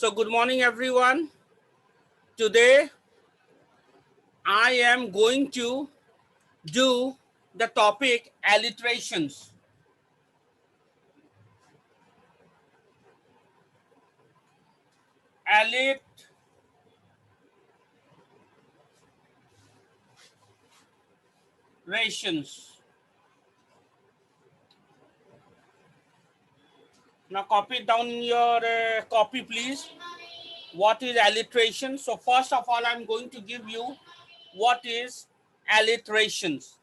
So good morning everyone. Today I am going to do the topic alliterations. Alliterations. Now copy it down in your copy please. What is alliteration? So first of all I'm going to give you what is alliterations.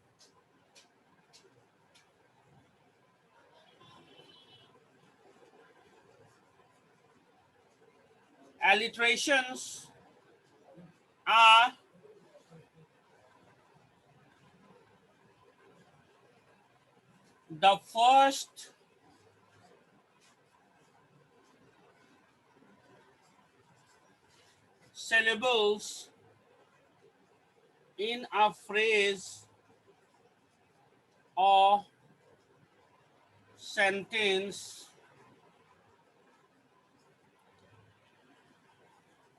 Alliterations are the first syllables in a phrase or sentence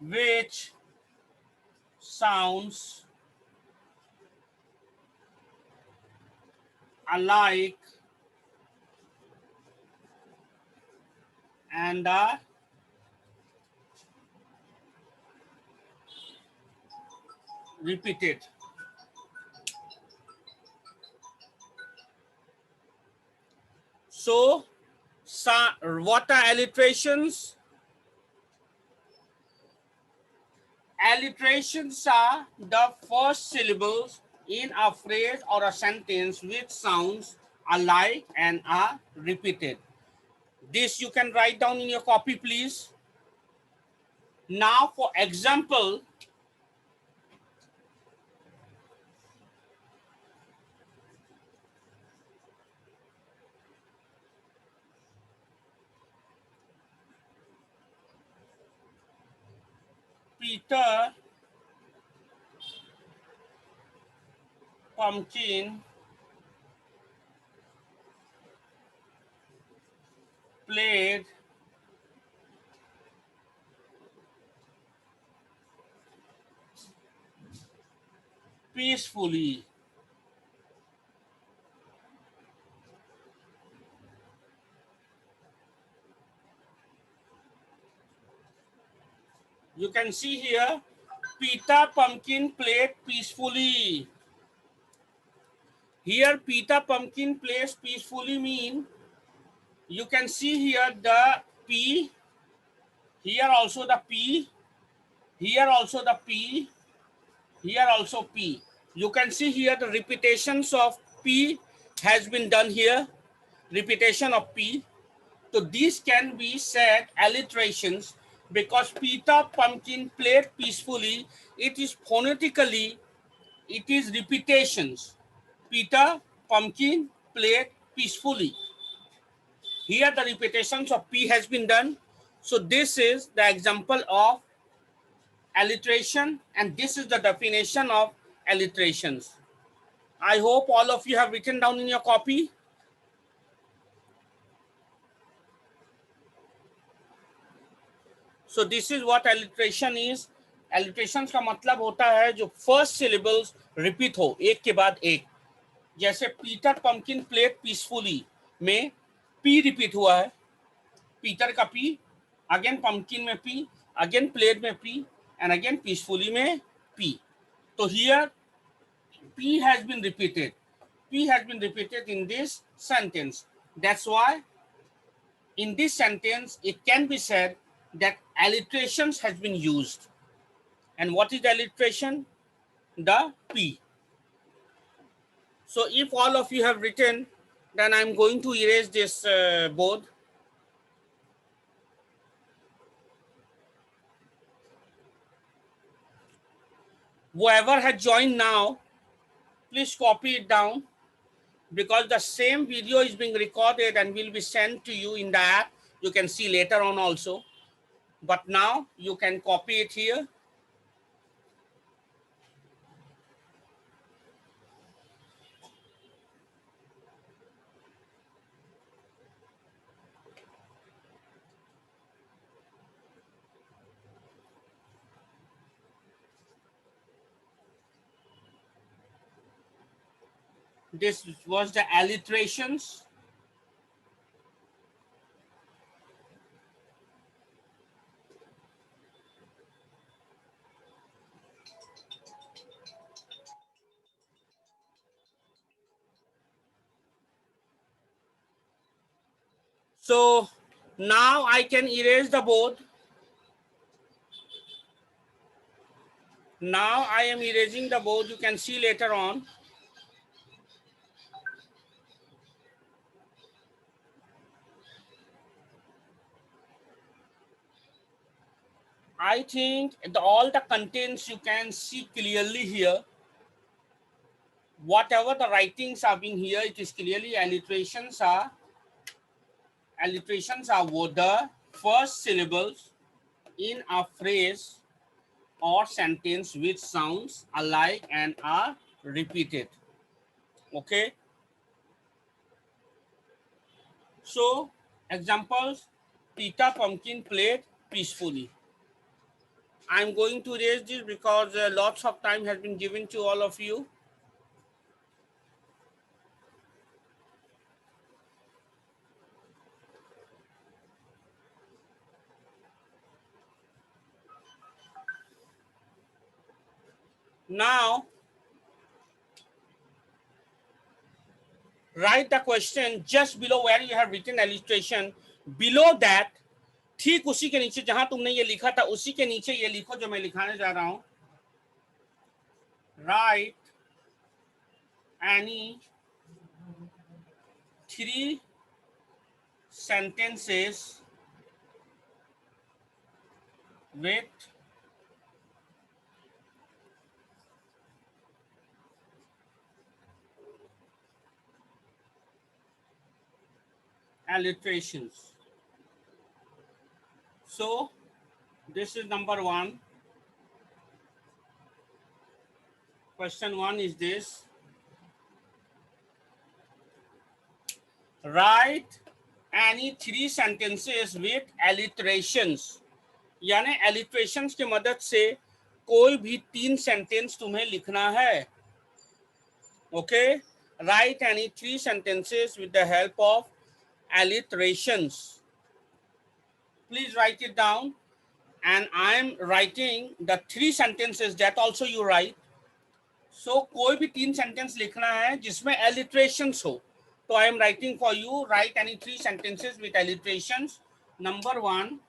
which sounds alike and are repeated. So, what are alliterations? Alliterations are the first syllables in a phrase or a sentence which sounds alike and are repeated. This you can write down in your copy, please. Now, for example, Peter Pumpkin played peacefully. You can see here, Peter Pumpkin played peacefully. Here, Peter Pumpkin plays peacefully mean, you can see here the P, here also the P, here also the P, here also P. You can see here the repetitions of P has been done here, repetition of P. So these can be said alliterations because Peter Pumpkin played peacefully. It is phonetically, it is repetitions. Peter Pumpkin played peacefully. Here the repetitions of P has been done. So this is the example of alliteration and this is the definition of alliterations. I hope all of you have written down in your copy. So this is what alliteration is. Alliterations का मतलब होता है जो first syllables repeat हो एक के बाद एक. जैसे पीटर पंपकिन प्लेड पीसफुली में पी रिपीट हुआ है, पीटर का पी, अगेन पंपकिन में पी, अगेन प्लेड में पी एंड अगेन पीसफुली में पी. तो here P has been repeated. P has been repeated in this sentence. That's why in this sentence, it can be said that alliterations has been used. And what is alliteration? The P. So if all of you have written, then I'm going to erase this board. Whoever had joined now, please copy it down because the same video is being recorded and will be sent to you in the app. You can see later on also. But now you can copy it here. This was the alliterations. So now I can erase the board. Now I am erasing the board. You can see later on. I think all the contents you can see clearly here. Whatever the writings are being here, it is clearly alliterations are the first syllables in a phrase or sentence which sounds alike and are repeated. Okay. So examples: Peter Pumpkin played peacefully. I'm going to raise this because lots of time has been given to all of you. Now, write the question just below where you have written illustration. Below that, ठीक उसी के नीचे जहां तुमने ये लिखा था उसी के नीचे ये लिखो जो मैं लिखाने जा रहा हूं. Write any 3 sentences with alliterations. So this is number 1. Question 1 is this: write any 3 sentences with alliterations. यानी alliterations की मदद से कोई भी 3 सेंटेंस तुम्हें लिखना है. Okay, write any 3 sentences with the help of alliterations. Please write it down, and I am writing the 3 sentences that also you write. So कोई भी 3 सेंटेंस लिखना है जिसमें alliterations हो. So I am writing for you. Write any 3 sentences with alliterations. Number 1.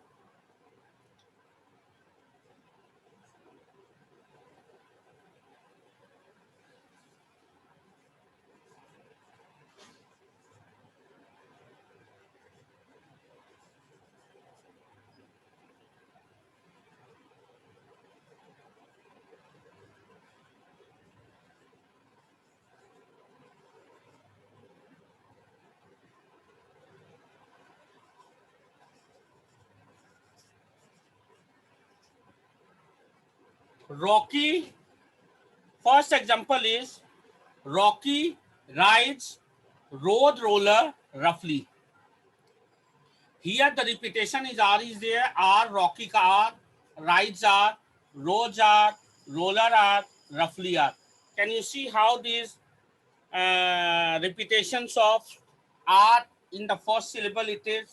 Rocky. First example is Rocky rides road roller roughly. Here the repetition is R is there. R, Rocky ka R, rides are, roads are, roller are, roughly are. Can you see how these repetitions of R in the first syllable it is?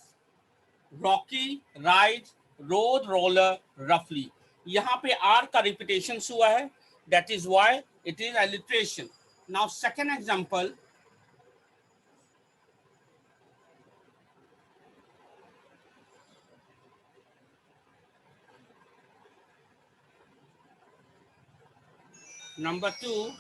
Rocky rides road roller roughly. यहाँ पे R का repetition हुआ है. That is why it is alliteration. Now second example. Number 2.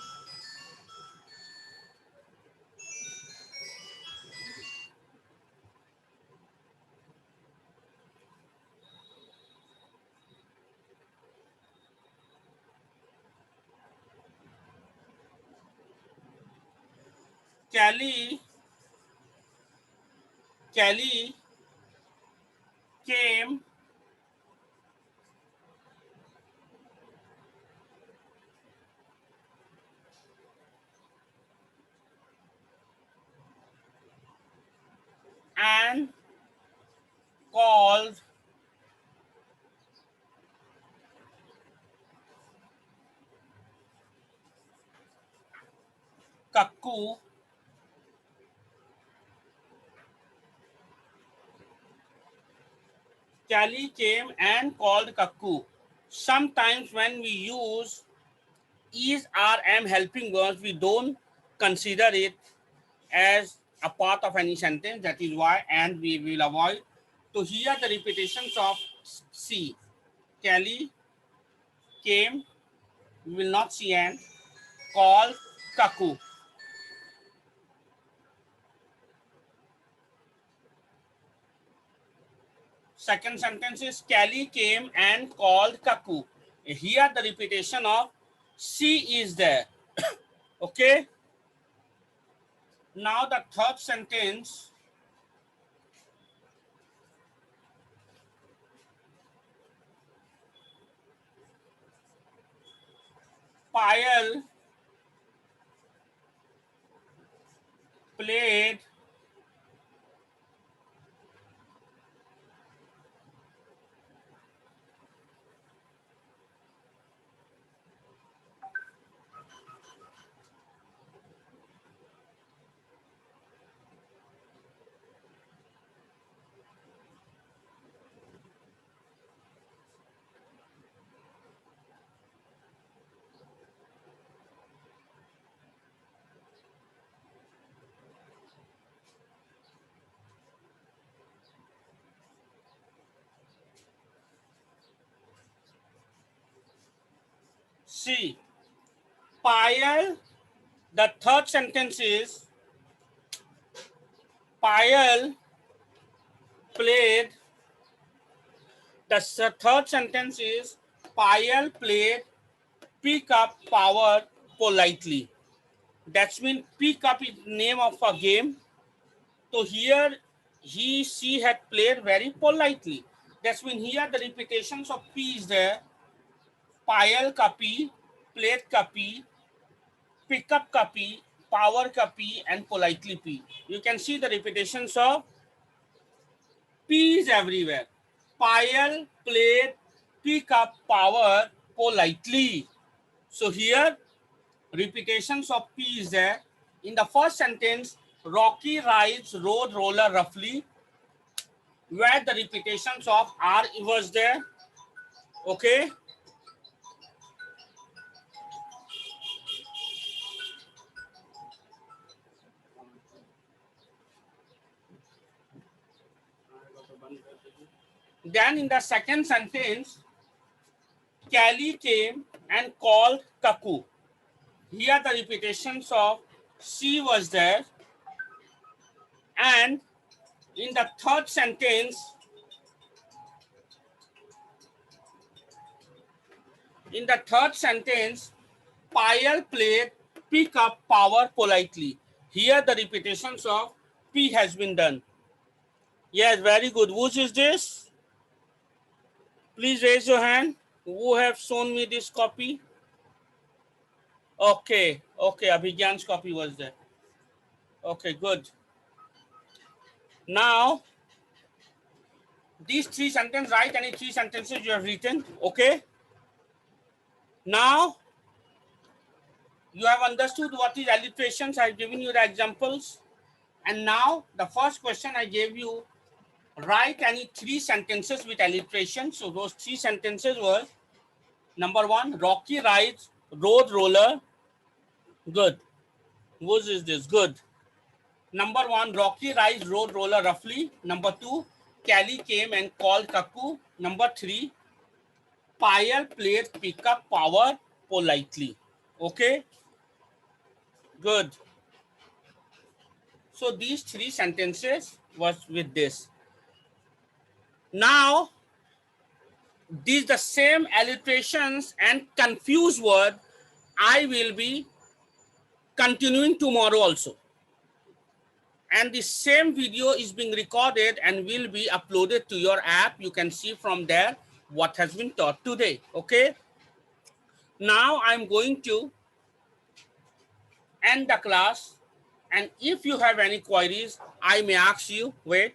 Kelly came and called Kakku Kelly came and called Kakku. Sometimes when we use is or am helping verbs, we don't consider it as a part of any sentence. That is why, and we will avoid. To hear the repetitions of see. Kelly came, we will not see and call Kaku. Second sentence is Kelly came and called Kaku. Here the repetition of she is there. Okay. Now the third sentence. Payal played she. Payal, the third sentence is Payal played. The third sentence is Payal played pick up power politely. That's mean pick up is name of a game. So here she had played very politely. That's mean here the repetitions of P is there. Payal ka P, played ka P, pick up ka P, power ka P, and politely P. You can see the repetitions of P is everywhere. Payal played pick up power politely. So here repetitions of P is there. In the first sentence, Rocky rides road roller roughly, where the repetitions of R was there. Okay. Then in the second sentence, Kelly came and called Kaku. Here the repetitions of she was there. And in the third sentence, Payal played pick up power politely. Here the repetitions of P has been done. Yes, very good. Whose is this? Please raise your hand. Who have shown me this copy? Okay, okay, Abhigyan's copy was there. Okay, good. Now, these three sentences, write any three sentences you have written, okay? Now, you have understood what is alliterations. I have given you the examples. And now, the first question I gave you, write any three sentences with alliteration. So those three sentences were, number one, Rocky rides road roller. Good. Whose is this? Good. Number one, Rocky rides road roller roughly. Number two, Kelly came and called Kaku. Number three, Payal played pickup power politely. Okay, good. So these three sentences was with this. Now, these the same alliterations and confused word I will be continuing tomorrow also. And the same video is being recorded and will be uploaded to your app. You can see from there what has been taught today. Okay. Now I'm going to end the class. And if you have any queries, I may ask you. Wait.